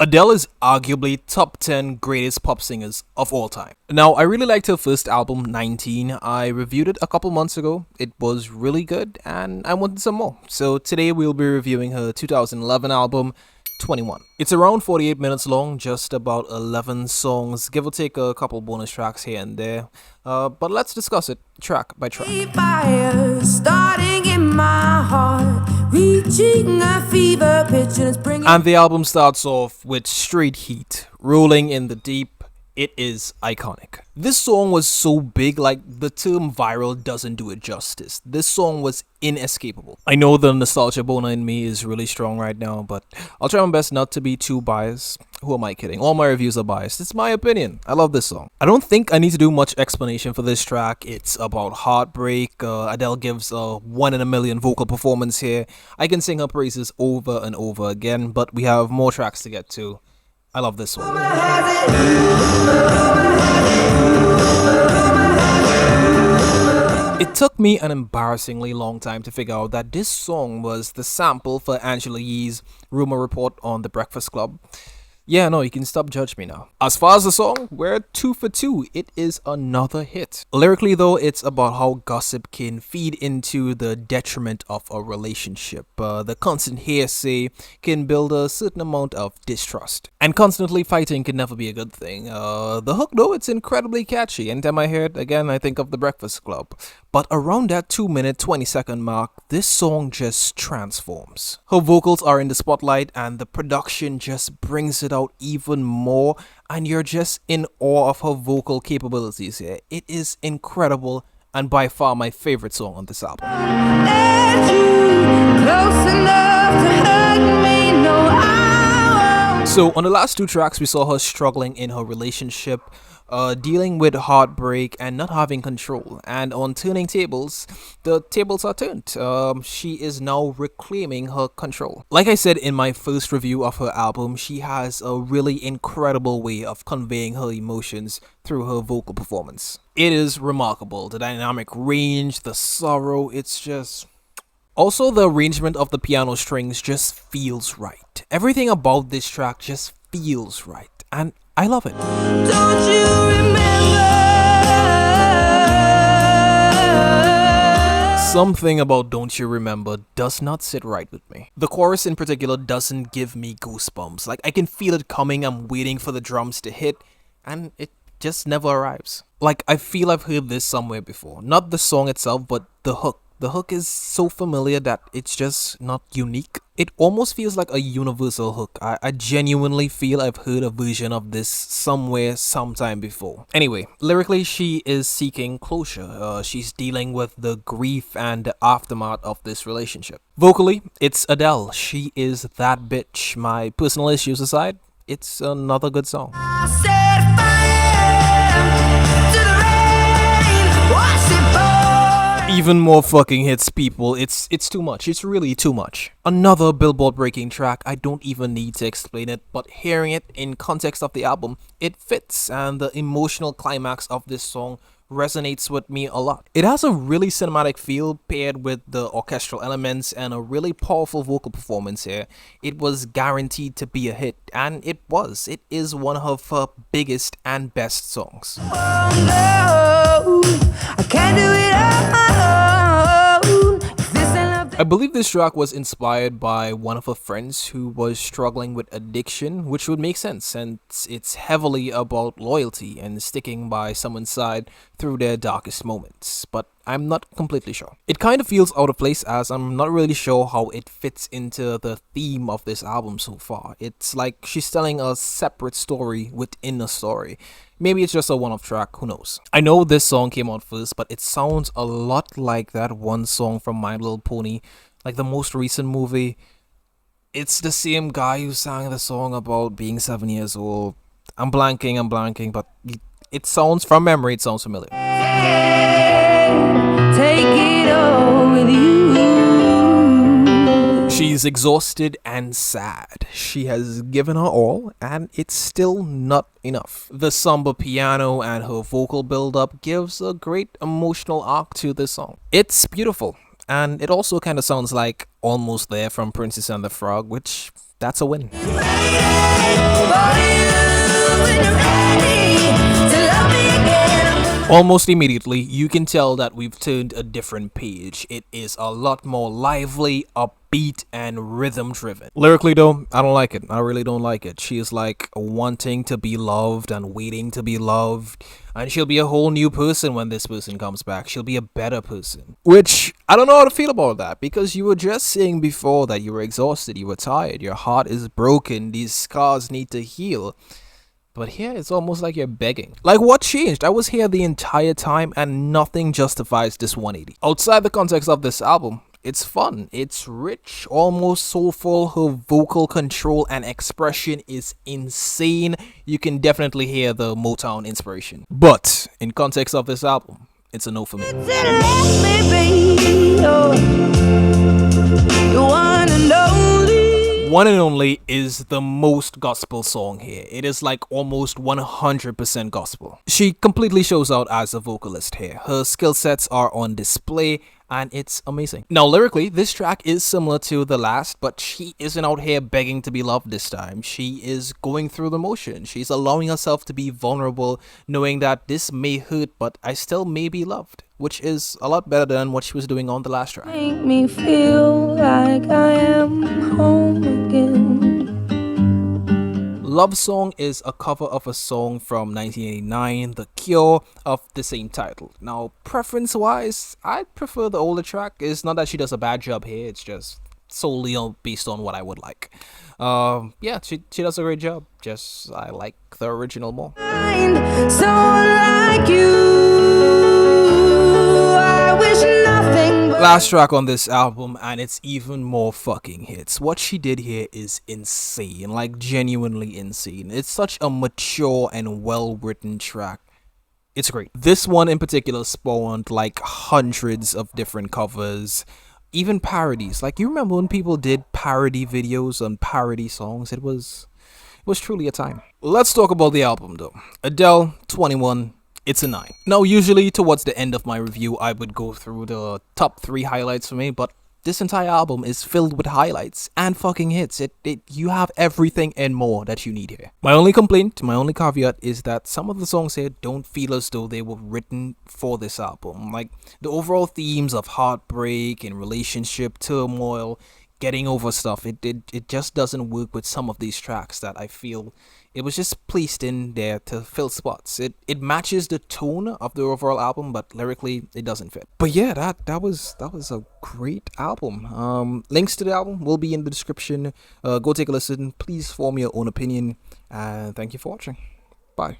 Adele is arguably top 10 greatest pop singers of all time. Now, I really liked her first album, 19. I reviewed it a couple months ago. It was really good and I wanted some more. So today we'll be reviewing her 2011 album, 21. It's around 48 minutes long, just about 11 songs, give or take a couple bonus tracks here and there. But let's discuss it track by track. Fire starting in my heart, reaching a fever pitch, and it's bringing. And the album starts off with straight heat, rolling in the deep. It is iconic. This song was so big, like the term viral doesn't do it justice. This song was inescapable. I know the nostalgia boner in me is really strong right now, but I'll try my best not to be too biased. Who am I kidding? All my reviews are biased. It's my opinion. I love this song. I don't think I need to do much explanation for this track. It's about heartbreak. Adele gives a 1 in a million vocal performance here. I can sing her praises over and over again, but we have more tracks to get to. I love this one. It took me an embarrassingly long time to figure out that this song was the sample for Angela Yee's Rumour Report on The Breakfast Club. Yeah, no, you can stop judge me now. As far as the song, we're 2 for 2. It is another hit. Lyrically though, it's about how gossip can feed into the detriment of a relationship. The constant hearsay can build a certain amount of distrust. And constantly fighting can never be a good thing. The hook though, it's incredibly catchy. Anytime I hear it, again, I think of The Breakfast Club. But around that 2-minute, 20-second mark, this song just transforms. Her vocals are in the spotlight and the production just brings it out even more, and you're just in awe of her vocal capabilities here. It is incredible and by far my favorite song on this album. So on the last 2 tracks, we saw her struggling in her relationship, dealing with heartbreak and not having control. And on Turning Tables, the tables are turned. She is now reclaiming her control. Like I said in my first review of her album, she has a really incredible way of conveying her emotions through her vocal performance. It is remarkable. The dynamic range, the sorrow, it's just... Also, the arrangement of the piano strings just feels right. Everything about this track just feels right. And I love it. Don't you remember? Something about Don't You Remember does not sit right with me. The chorus in particular doesn't give me goosebumps. Like, I can feel it coming, I'm waiting for the drums to hit, and it just never arrives. Like, I feel I've heard this somewhere before. Not the song itself, but the hook. The hook is so familiar that it's just not unique. It almost feels like a universal hook. I genuinely feel I've heard a version of this somewhere, sometime before. Anyway, lyrically, she is seeking closure. She's dealing with the grief and the aftermath of this relationship. Vocally, it's Adele. She is that bitch. My personal issues aside, it's another good song. I set fire to the rain, watch it burn. Even more fucking hits, people. It's too much. It's really too much. Another Billboard breaking track. I don't even need to explain it, but hearing it in context of the album, it fits, and the emotional climax of this song resonates with me a lot. It has a really cinematic feel paired with the orchestral elements and a really powerful vocal performance here. It was guaranteed to be a hit, and it was. It is one of her biggest and best songs. Oh no, I can't do it on my own. Is this enough? I believe this track was inspired by one of her friends who was struggling with addiction, which would make sense since it's heavily about loyalty and sticking by someone's side through their darkest moments, but I'm not completely sure. It kind of feels out of place as I'm not really sure how it fits into the theme of this album so far. It's like she's telling a separate story within a story. Maybe it's just a one-off track, who knows. I know this song came out first, but it sounds a lot like that one song from My Little Pony, like the most recent movie. It's the same guy who sang the song about being 7 years old. I'm blanking, but it sounds, from memory, it sounds familiar. Take it all with you. She's exhausted and sad. She has given her all, and it's still not enough. The somber piano and her vocal build-up gives a great emotional arc to this song. It's beautiful, and it also kind of sounds like Almost There from Princess and the Frog, which that's a win. Almost immediately, you can tell that we've turned a different page. It is a lot more lively, upbeat, and rhythm driven. Lyrically though, I don't like it. I really don't like it. She is like wanting to be loved and waiting to be loved. And she'll be a whole new person when this person comes back. She'll be a better person. Which, I don't know how to feel about that. Because you were just saying before that you were exhausted, you were tired, your heart is broken, these scars need to heal. But here, it's almost like you're begging. Like, what changed? I was here the entire time and nothing justifies this 180. Outside the context of this album, it's fun, it's rich, almost soulful. Her vocal control and expression is insane. You can definitely hear the Motown inspiration. But, in context of this album, it's a no for me. One and Only is the most gospel song here. It is like almost 100% gospel. She completely shows out as a vocalist here. Her skill sets are on display and it's amazing. Now lyrically, this track is similar to the last, but she isn't out here begging to be loved this time. She is going through the motion. She's allowing herself to be vulnerable, knowing that this may hurt, but I still may be loved, which is a lot better than what she was doing on the last track. Make me feel like I am home again. Love Song is a cover of a song from 1989, The Cure, of the same title. Now, preference-wise, I prefer the older track. It's not that she does a bad job here, it's just solely based on what I would like. Yeah, she does a great job, just I like the original more. Find someone like you. I wish nothing but Last track on this album, and it's even more fucking hits. What she did here is insane, like genuinely insane. It's such a mature and well-written track. It's great. This one in particular spawned like hundreds of different covers, even parodies. Like, you remember when people did parody videos on parody songs? It was truly a time. Let's talk about the album though. Adele, 21. It's a 9. Now, usually towards the end of my review, I would go through the top 3 highlights for me, but this entire album is filled with highlights and fucking hits. You have everything and more that you need here. My only complaint, my only caveat is that some of the songs here don't feel as though they were written for this album. Like, the overall themes of heartbreak and relationship turmoil, getting over stuff, it just doesn't work with some of these tracks that I feel it was just placed in there to fill spots. It matches the tone of the overall album, but lyrically it doesn't fit. But yeah, that was a great album. Links to the album will be in the description. Go take a listen. Please form your own opinion. And thank you for watching. Bye.